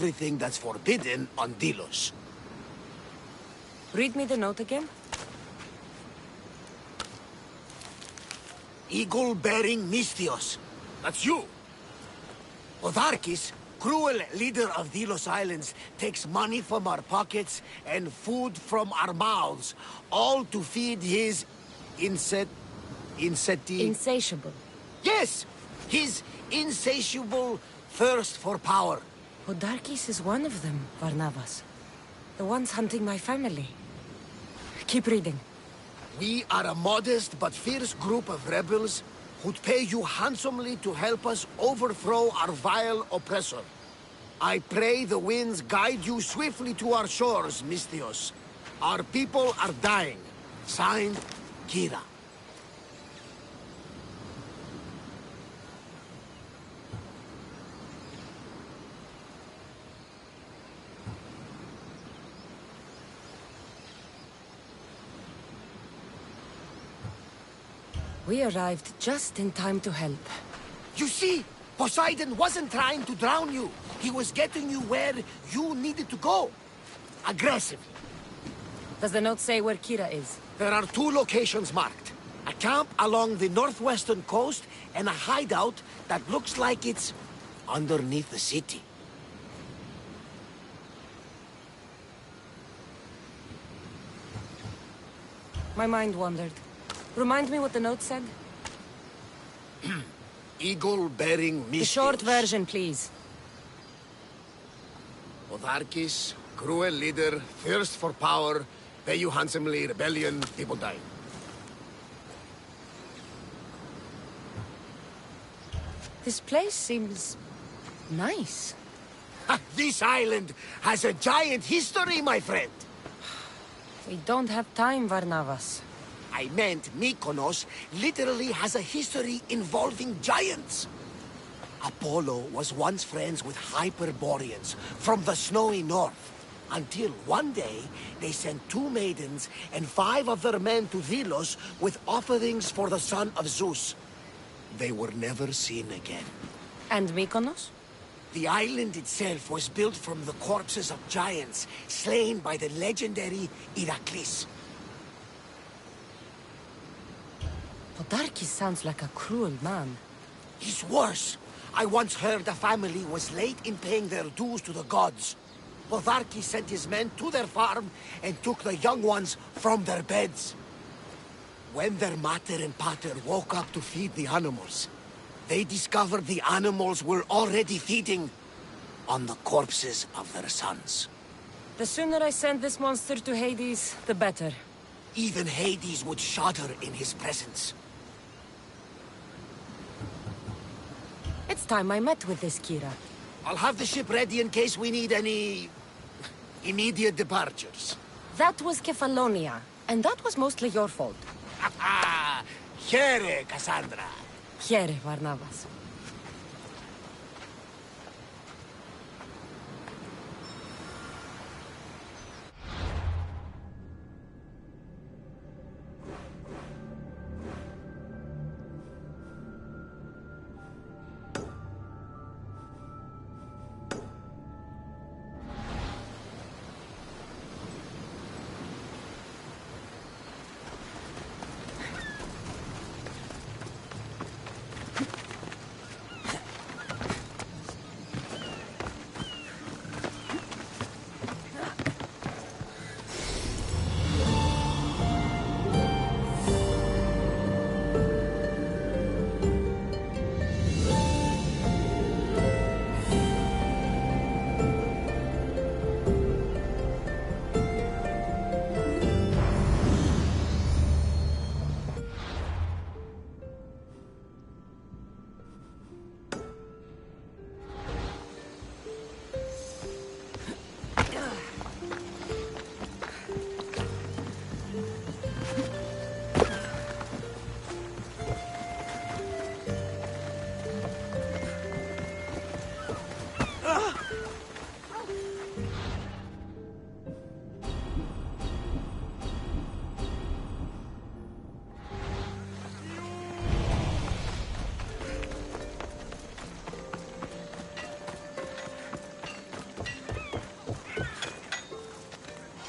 everything that's forbidden on Delos. Read me the note again. Eagle-bearing Mystios. That's you. Otharkis, cruel leader of Delos Islands, takes money from our pockets and food from our mouths, all to feed his Insatiable. Yes! His insatiable thirst for power. Otharkis is one of them, Varnavas. The ones hunting my family. Keep reading. We are a modest but fierce group of rebels who'd pay you handsomely to help us overthrow our vile oppressor. I pray the winds guide you swiftly to our shores, Mystios. Our people are dying. Signed, Kira. We arrived just in time to help. You see, Poseidon wasn't trying to drown you. He was getting you where you needed to go. Aggressively. Does the note say where Kira is? There are 2 locations marked. A camp along the northwestern coast and a hideout that looks like it's underneath the city. My mind wandered. Remind me what the note said? Eagle-bearing Mystios. The short version, please. Otharkis, cruel leader, thirst for power, pay you handsomely, rebellion, people dying. This place seems nice. This island has a giant history, my friend. We don't have time, Varnavas. I meant Mykonos literally has a history involving giants. Apollo was once friends with Hyperboreans from the snowy north. Until one day, they sent 2 maidens and 5 of their men to Delos with offerings for the son of Zeus. They were never seen again. And Mykonos? The island itself was built from the corpses of giants slain by the legendary Iraklis. Otharkis sounds like a cruel man. He's worse. I once heard a family was late in paying their dues to the gods. Otharkis sent his men to their farm and took the young ones from their beds. When their mater and pater woke up to feed the animals, they discovered the animals were already feeding on the corpses of their sons. The sooner I send this monster to Hades, the better. Even Hades would shudder in his presence. It's time I met with this Kira. I'll have the ship ready in case we need any immediate departures. That was Kefalonia, and that was mostly your fault. Ha ha! Here, Cassandra. Here, Varnavas.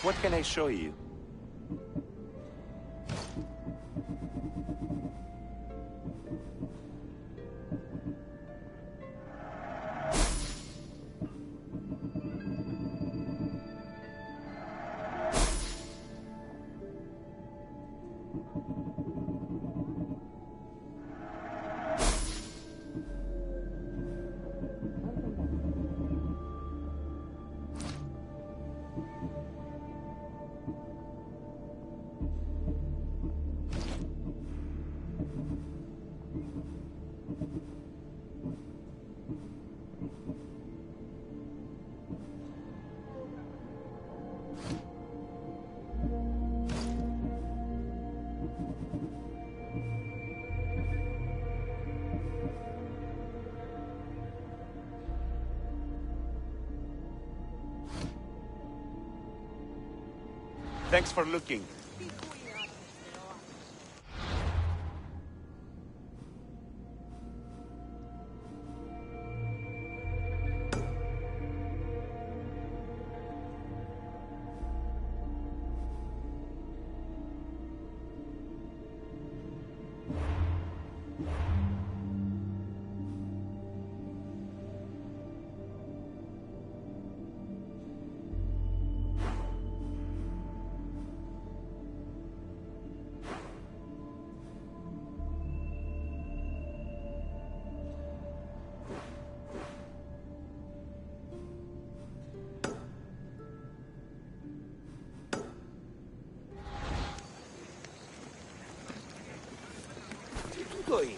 What can I show you? Thanks for looking. Going.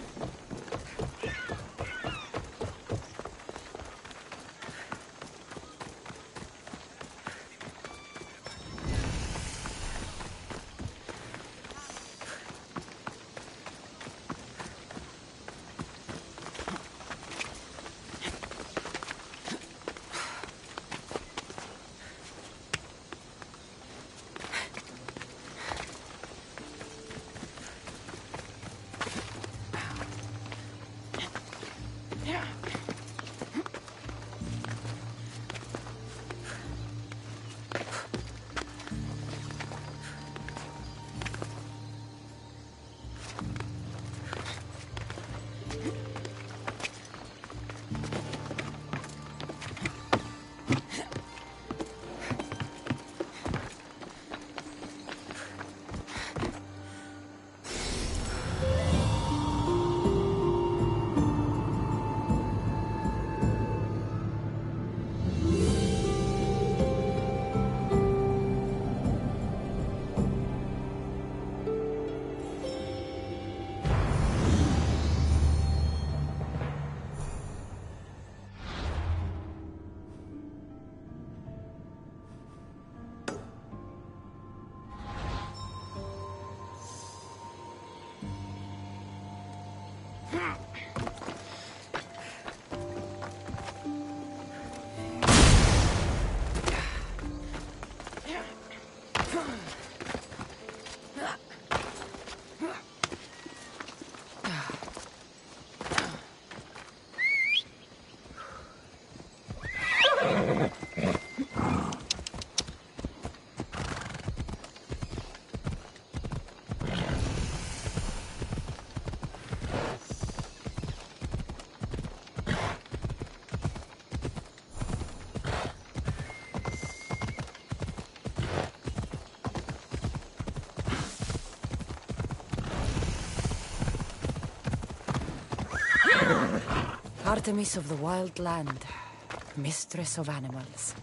Artemis of the Wild Land, Mistress of Animals.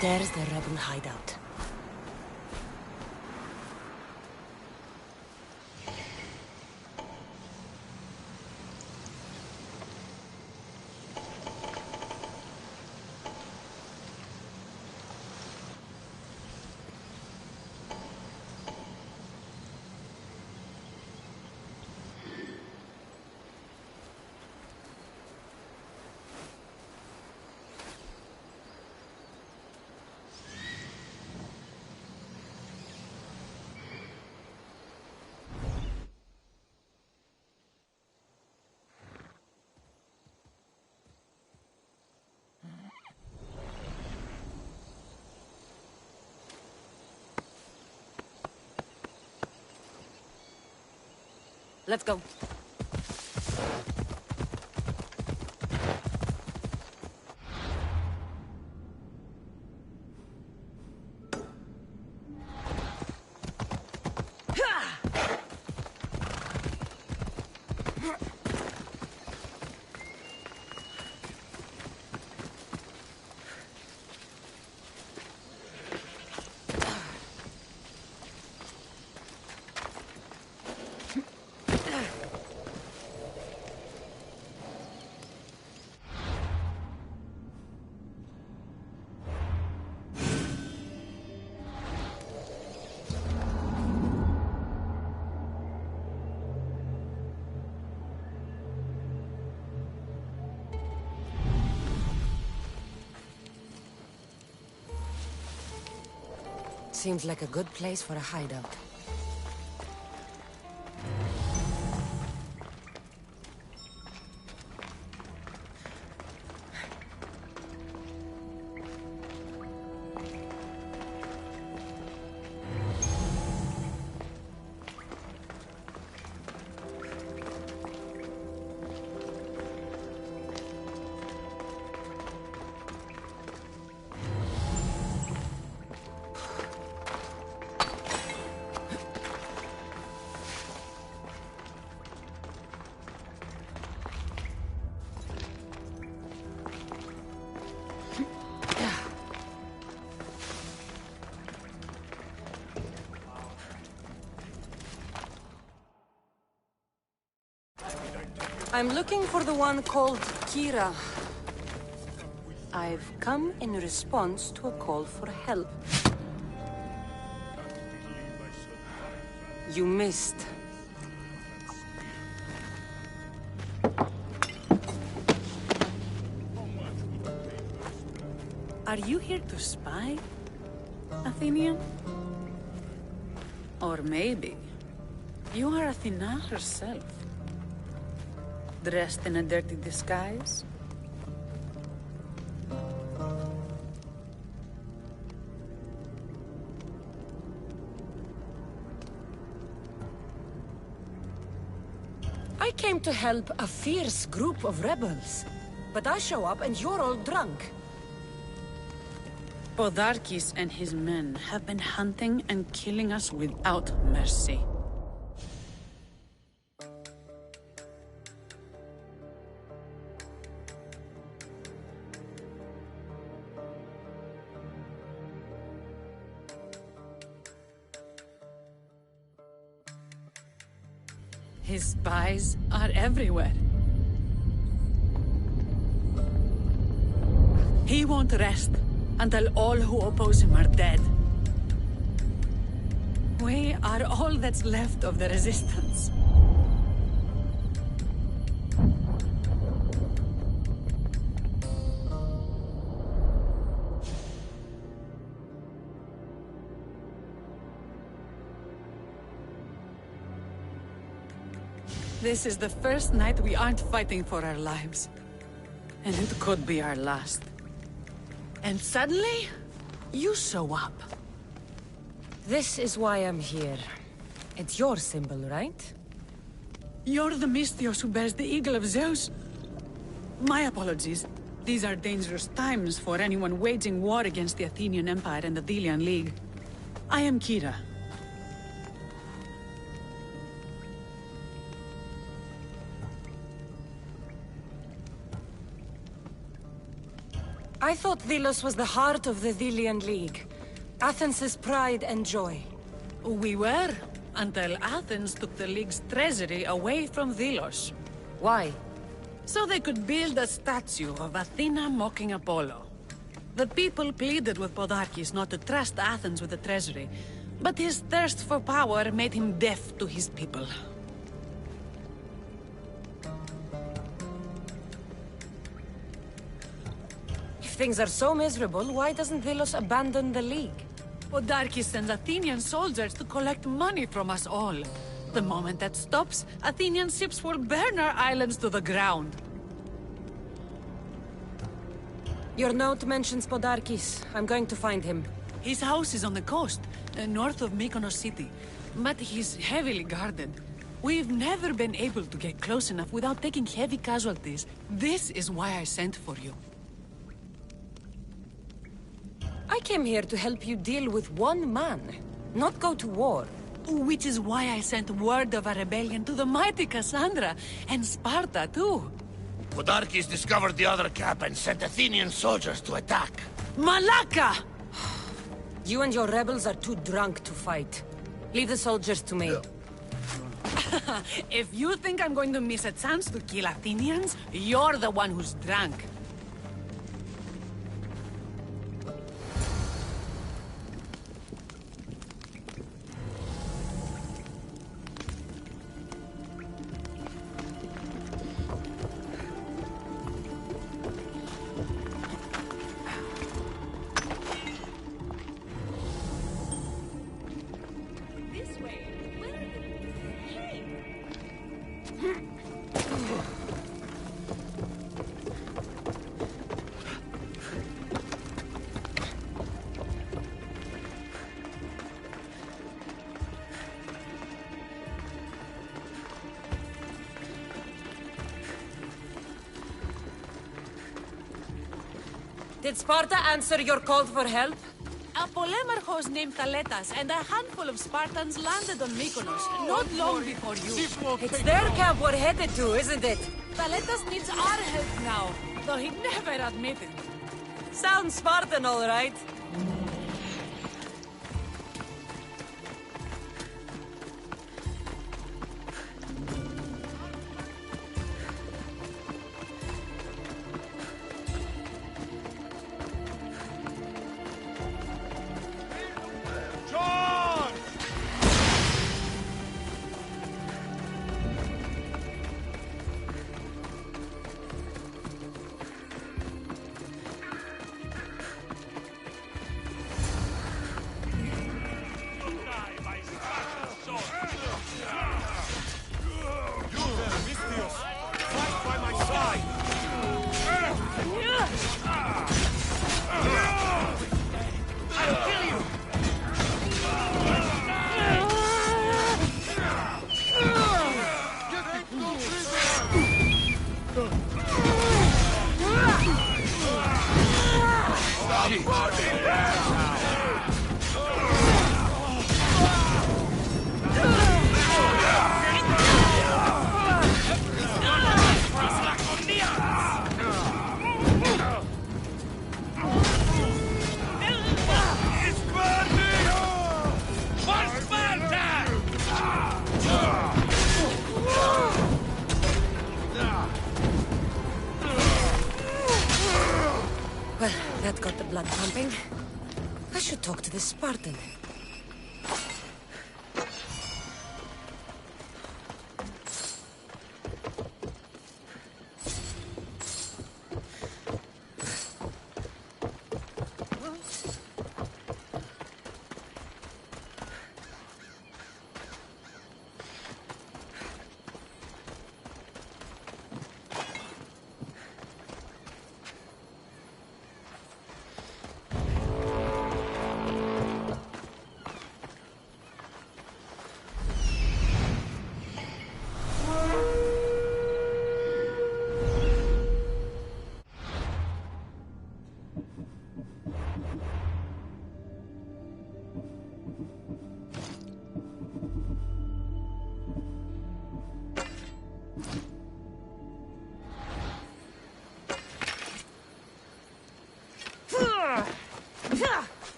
There's the rebel hideout. Let's go. Seems like a good place for a hideout. I'm looking for the one called Kira. I've come in response to a call for help. You missed. Are you here to spy, Athenian? Or maybe you are Athena herself, dressed in a dirty disguise? I came to help a fierce group of rebels. But I show up and you're all drunk. Podarkis and his men have been hunting and killing us without mercy. His spies are everywhere. He won't rest until all who oppose him are dead. We are all that's left of the resistance. This is the first night we aren't fighting for our lives. And it could be our last. And suddenly, you show up. This is why I'm here. It's your symbol, right? You're the Mystios who bears the eagle of Zeus. My apologies. These are dangerous times for anyone waging war against the Athenian Empire and the Delian League. I am Kira. I thought Delos was the heart of the Delian League. Athens' pride and joy. We were, until Athens took the League's treasury away from Delos. Why? So they could build a statue of Athena mocking Apollo. The people pleaded with Podarkes not to trust Athens with the treasury, but his thirst for power made him deaf to his people. If things are so miserable, why doesn't Delos abandon the League? Podarkes sends Athenian soldiers to collect money from us all. The moment that stops, Athenian ships will burn our islands to the ground. Your note mentions Podarkes. I'm going to find him. His house is on the coast, north of Mykonos city. But he's heavily guarded. We've never been able to get close enough without taking heavy casualties. This is why I sent for you. I came here to help you deal with one man, not go to war. Which is why I sent word of a rebellion to the mighty Cassandra, and Sparta too. Podarkes discovered the other cap and sent Athenian soldiers to attack. Malaka! You and your rebels are too drunk to fight. Leave the soldiers to me. If you think I'm going to miss a chance to kill Athenians, you're the one who's drunk. Did Sparta answer your call for help? A polemarchos named Thaletas and a handful of Spartans landed on Mykonos, not long before you. It's their camp we're headed to, isn't it? Thaletas needs our help now, though he'd never admit it. Sounds Spartan, all right. Well, that got the blood pumping. I should talk to this Spartan.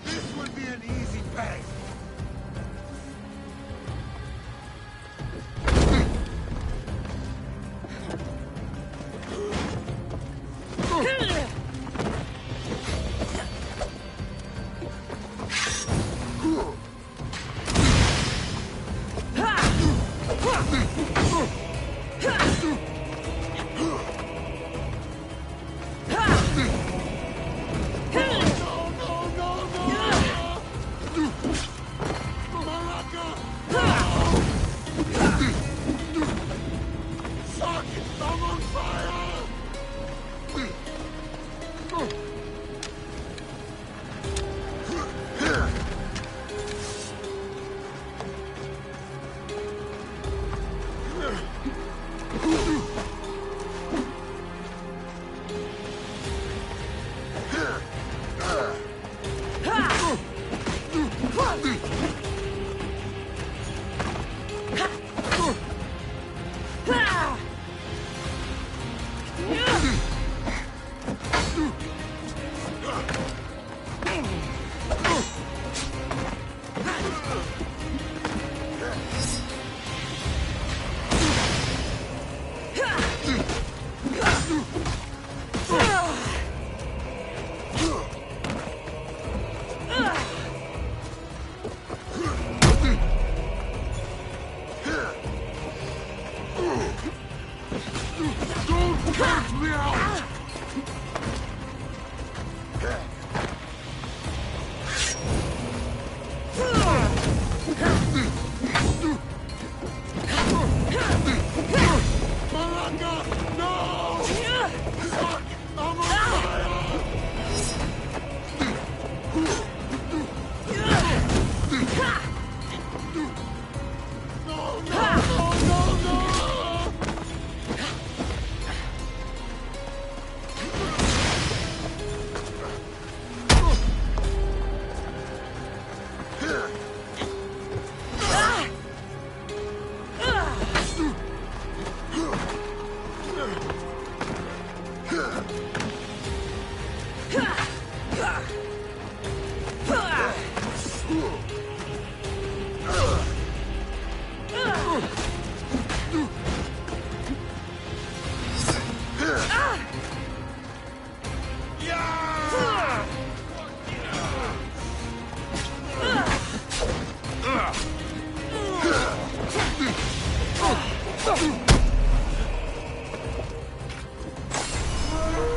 This will be an easy pay.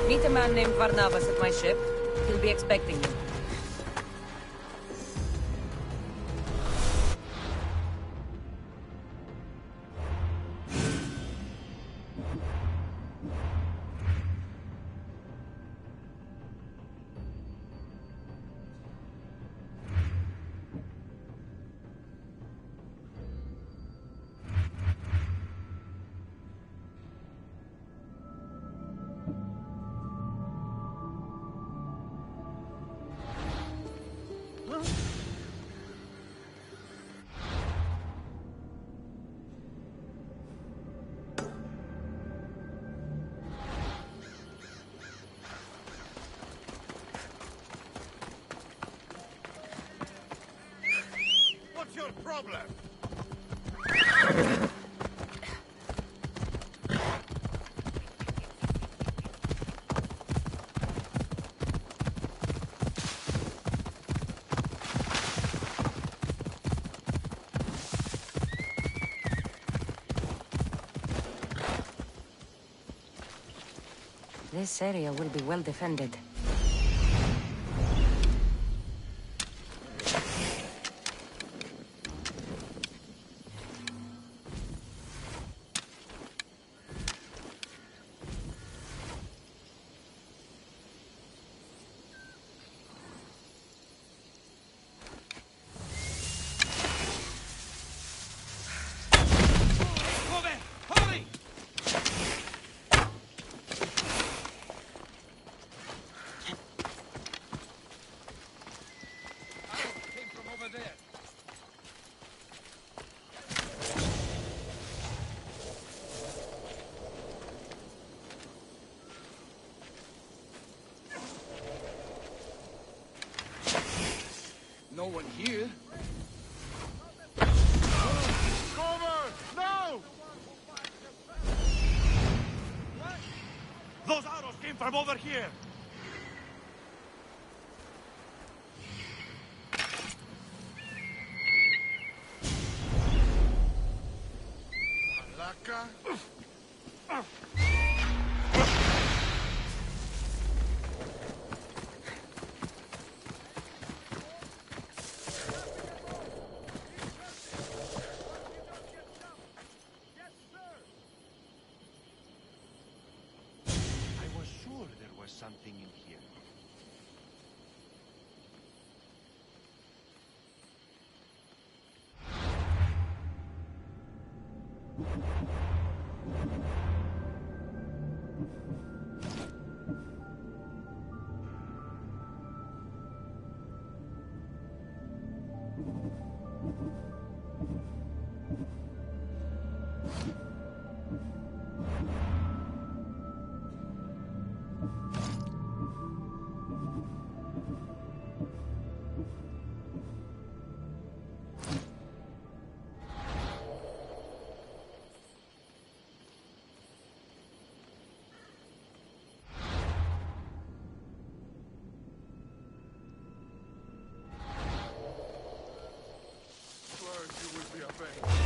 Meet a man named Varnavas at my ship. He'll be expecting you. What's your problem? This area will be well defended. one here. Cover! No! Those arrows came from over here. Malaka. Something in here. You will be avenged.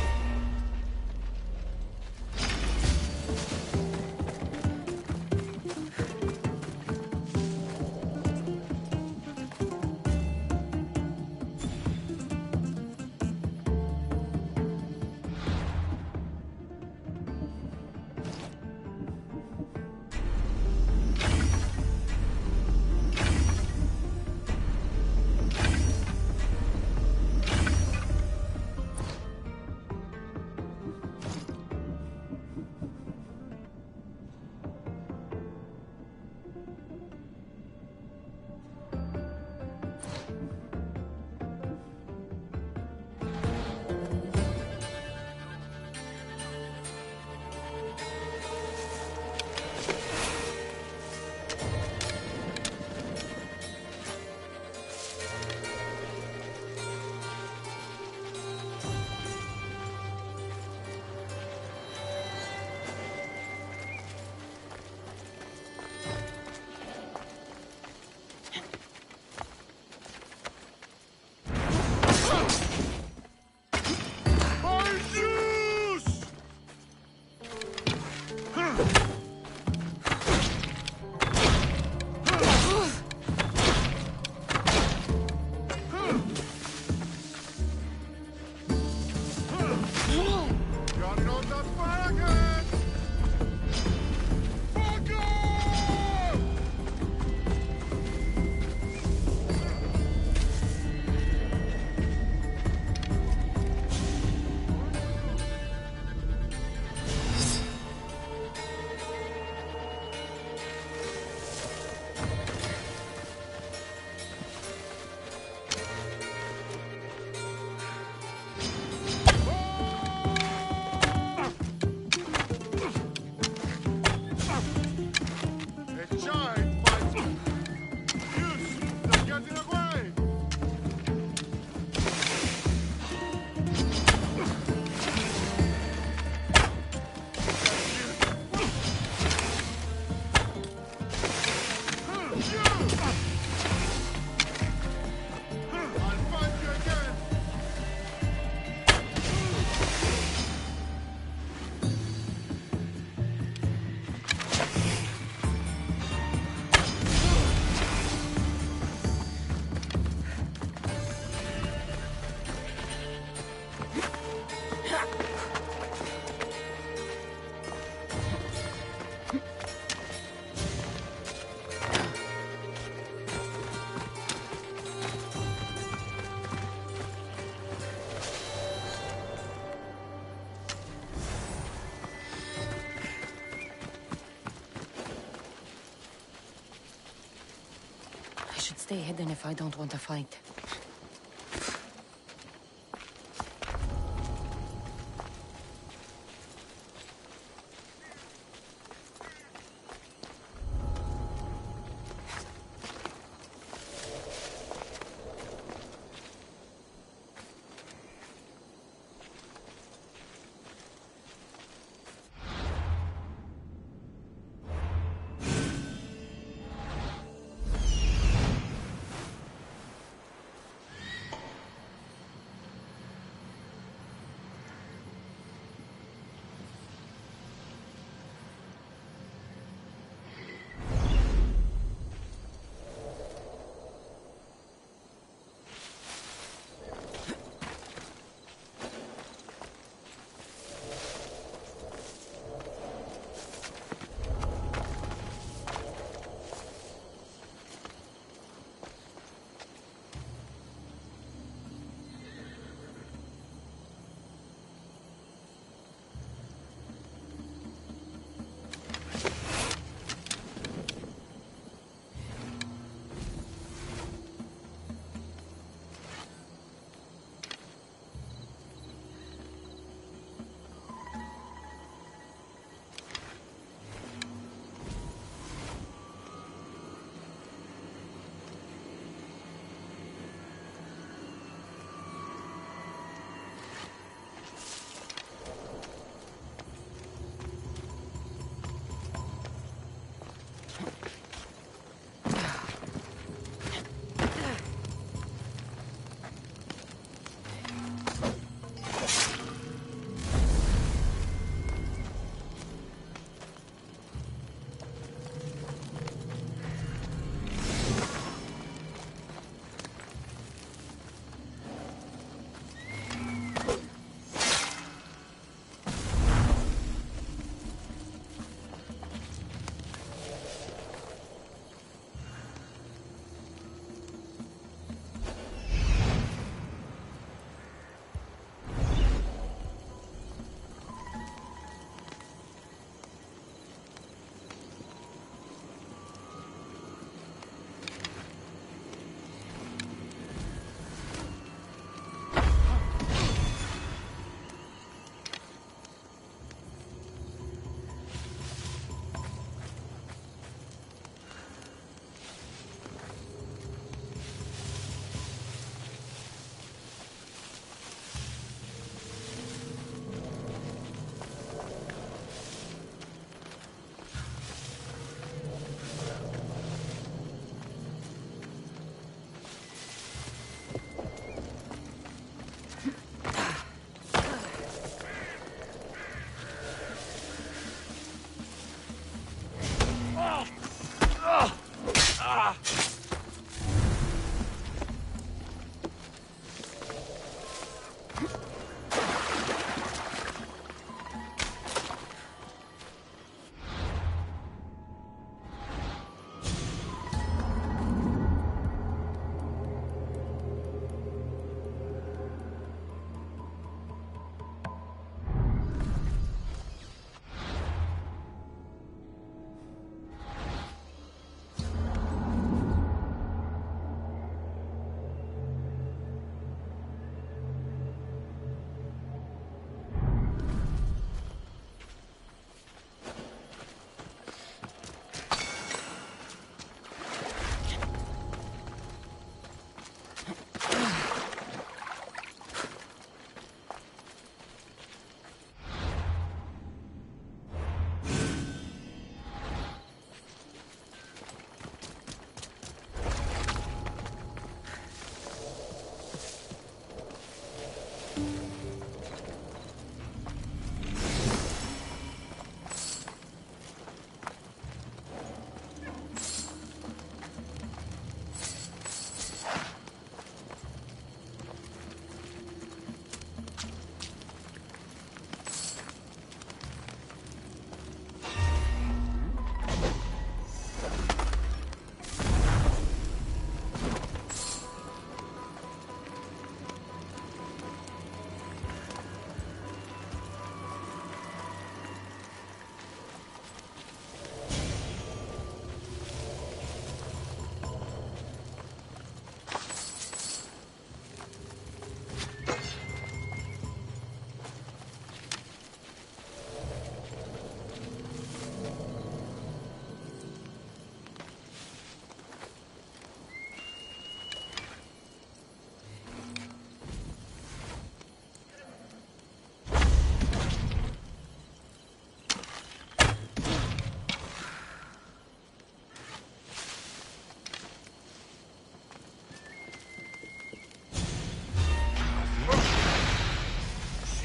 Stay hidden if I don't want to fight.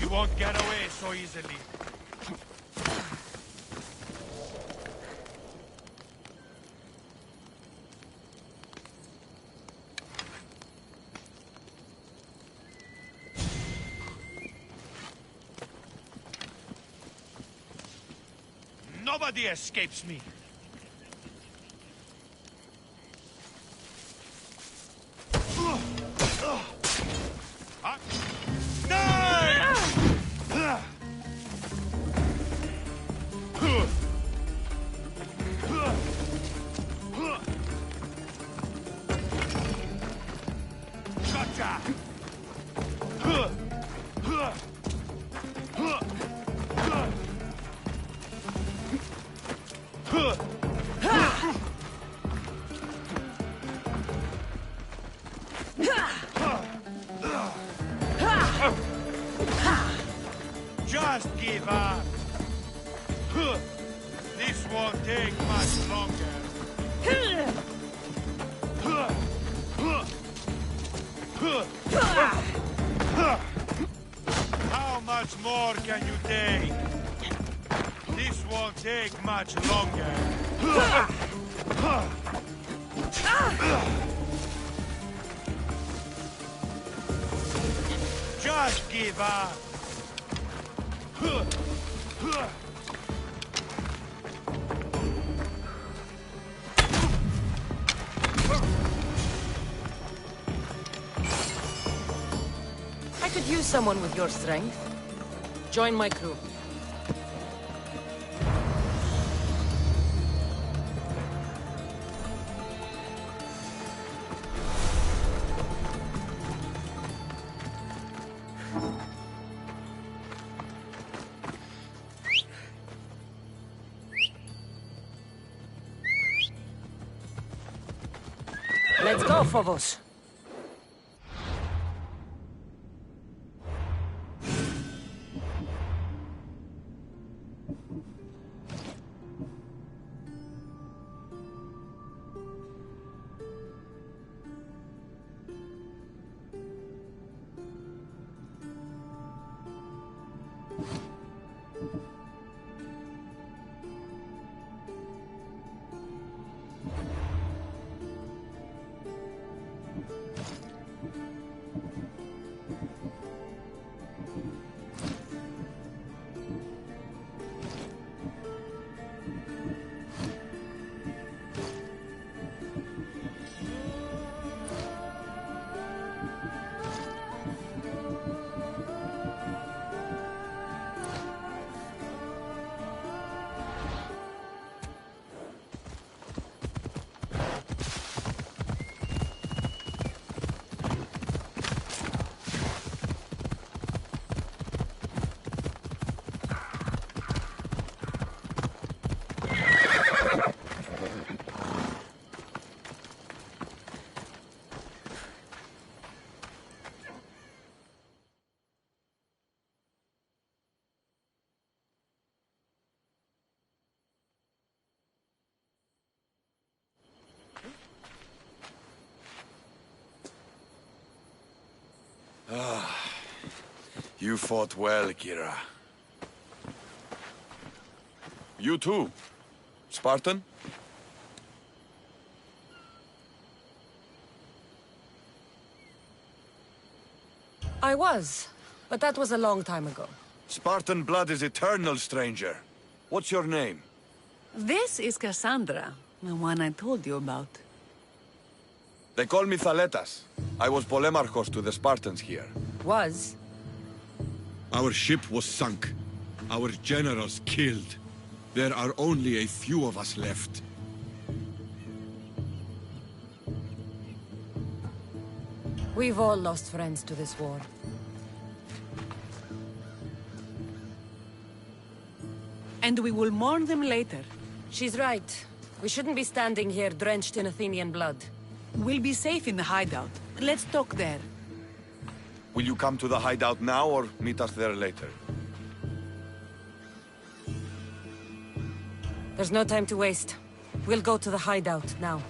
You won't get away so easily. Nobody escapes me. Just give up. This won't take much longer. How much more can you take? This won't take much longer. Just give up. I could use someone with your strength. Join my crew. Let's go, Phobos. You fought well, Kira. You too. Spartan? I was, but that was a long time ago. Spartan blood is eternal, stranger. What's your name? This is Cassandra, the one I told you about. They call me Thaletas. I was Polemarchos to the Spartans here. Was? Our ship was sunk. Our generals killed. There are only a few of us left. We've all lost friends to this war. And we will mourn them later. She's right. We shouldn't be standing here drenched in Athenian blood. We'll be safe in the hideout. Let's talk there. Will you come to the hideout now or meet us there later? There's no time to waste. We'll go to the hideout now.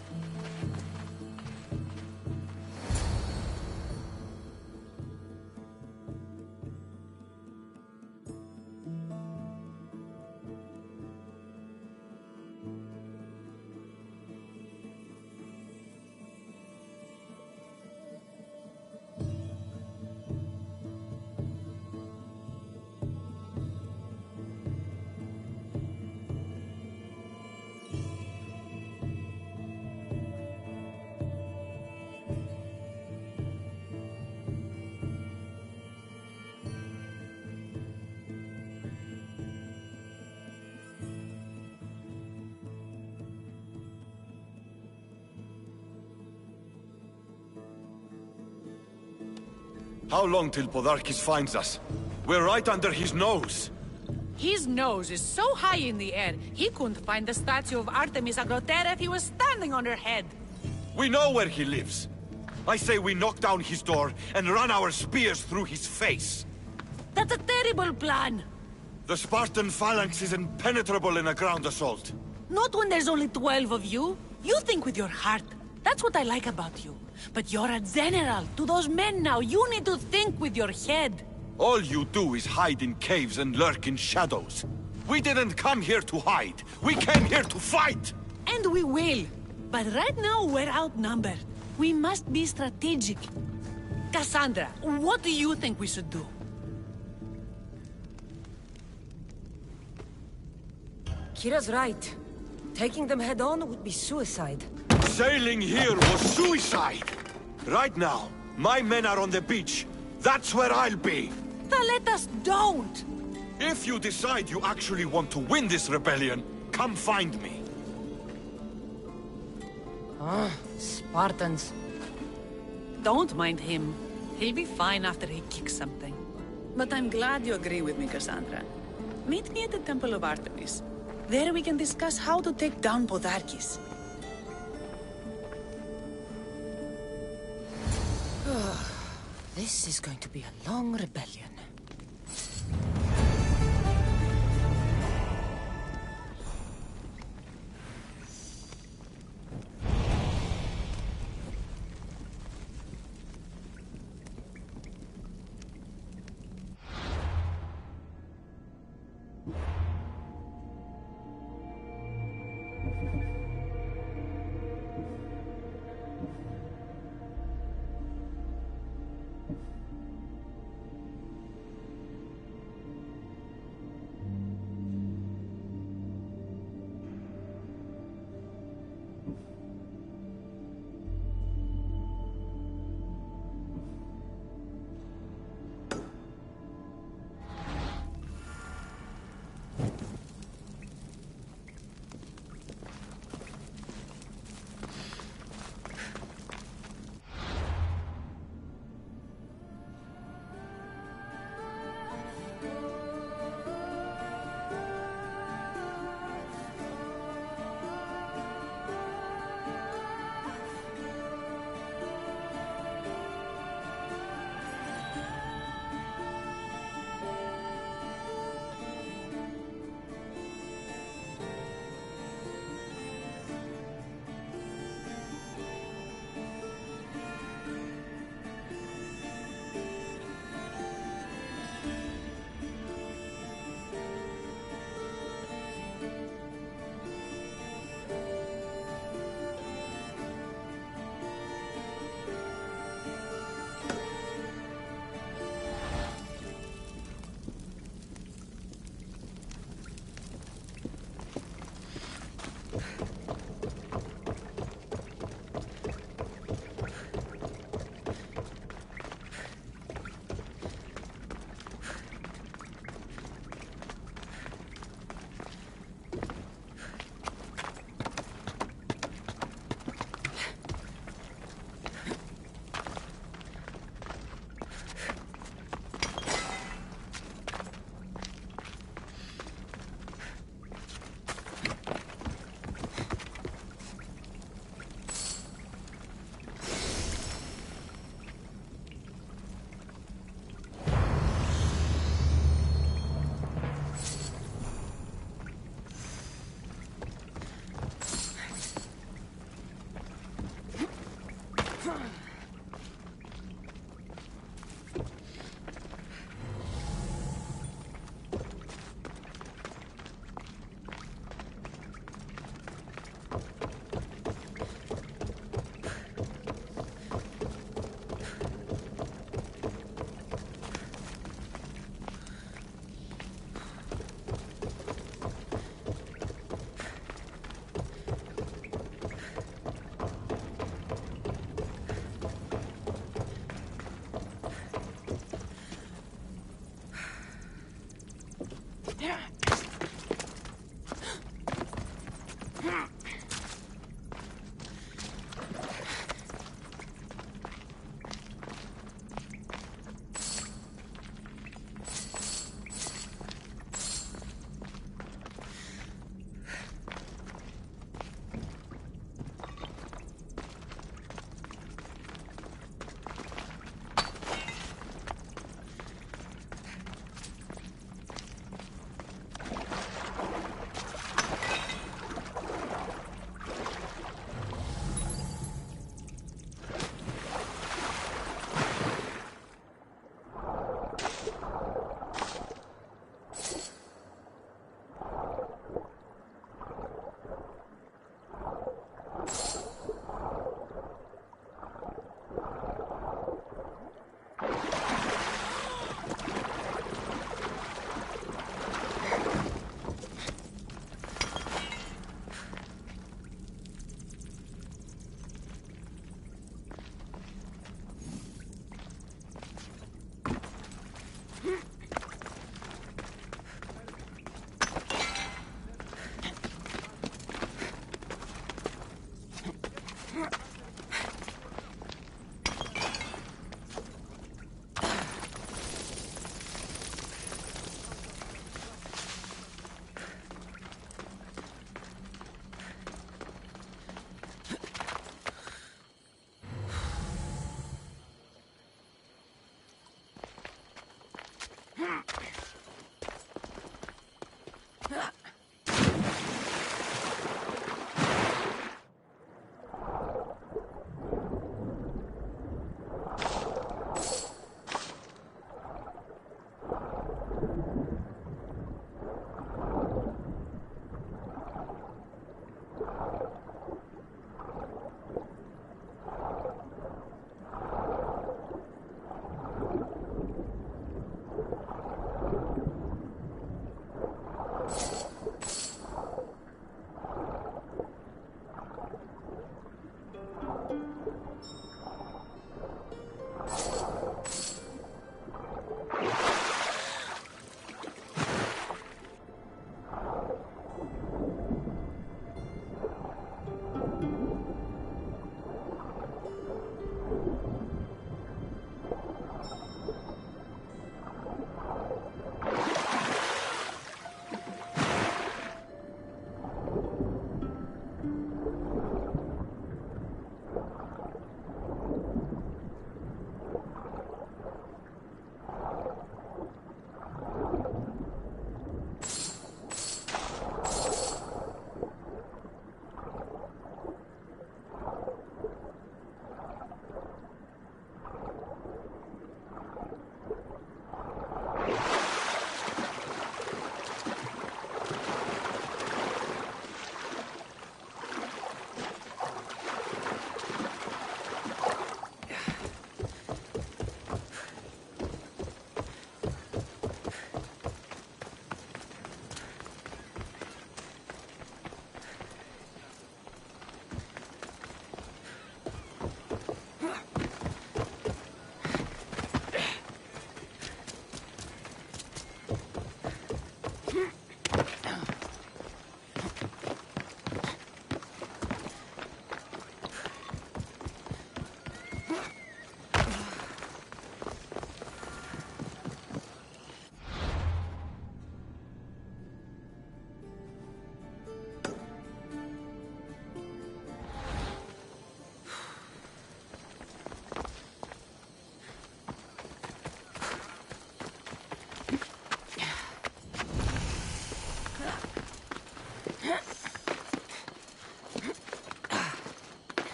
How long till Podarkis finds us? We're right under his nose. His nose is so high in the air, he couldn't find the statue of Artemis Agrotera if he was standing on her head. We know where he lives. I say we knock down his door and run our spears through his face. That's a terrible plan. The Spartan phalanx is impenetrable in a ground assault. Not when there's only 12 of you. You think with your heart. That's what I like about you. But you're a general. To those men now, you need to think with your head. All you do is hide in caves and lurk in shadows. We didn't come here to hide. We came here to fight! And we will. But right now, we're outnumbered. We must be strategic. Cassandra, what do you think we should do? Kira's right. Taking them head-on would be suicide. Sailing here was suicide! Right now, my men are on the beach. That's where I'll be! Let us don't! If you decide you actually want to win this rebellion, come find me. Spartans. Don't mind him. He'll be fine after he kicks something. But I'm glad you agree with me, Cassandra. Meet me at the Temple of Artemis. There we can discuss how to take down Podarkis. This is going to be a long rebellion.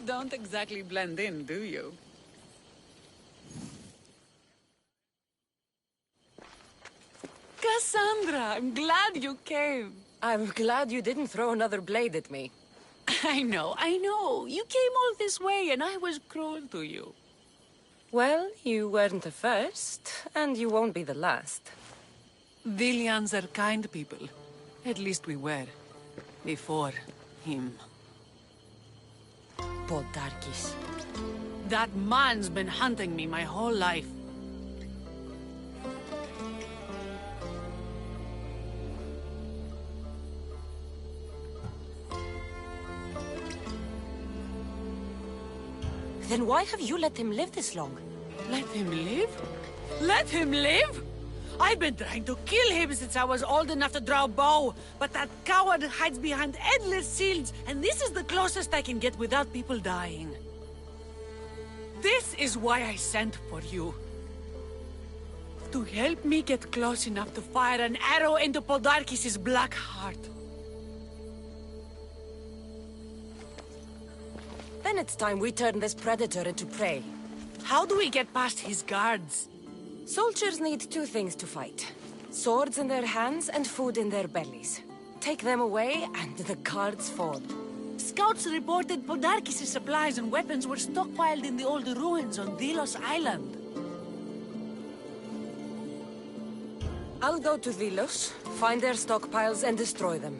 Don't exactly blend in, do you? Cassandra, I'm glad you came. I'm glad you didn't throw another blade at me. I know. You came all this way and I was cruel to you. Well, you weren't the first, and you won't be the last. Villians are kind people. At least we were. Before him. Podarkis. That man's been hunting me my whole life. Then why have you let him live this long? Let him live? Let him live? I've been trying to kill him since I was old enough to draw a bow, but that coward hides behind endless shields, and this is the closest I can get without people dying. This is why I sent for you. To help me get close enough to fire an arrow into Poldarkis' black heart. Then it's time we turn this predator into prey. How do we get past his guards? Soldiers need two things to fight. Swords in their hands and food in their bellies. Take them away and the guards fall. Scouts reported Poldarkis' supplies and weapons were stockpiled in the old ruins on Delos Island. I'll go to Delos, find their stockpiles and destroy them.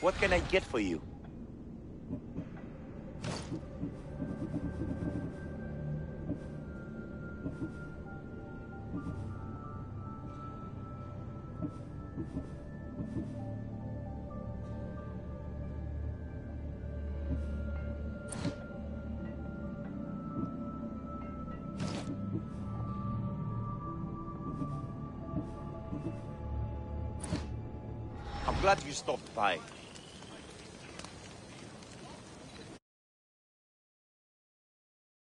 What can I get for you? I'm glad you stopped by.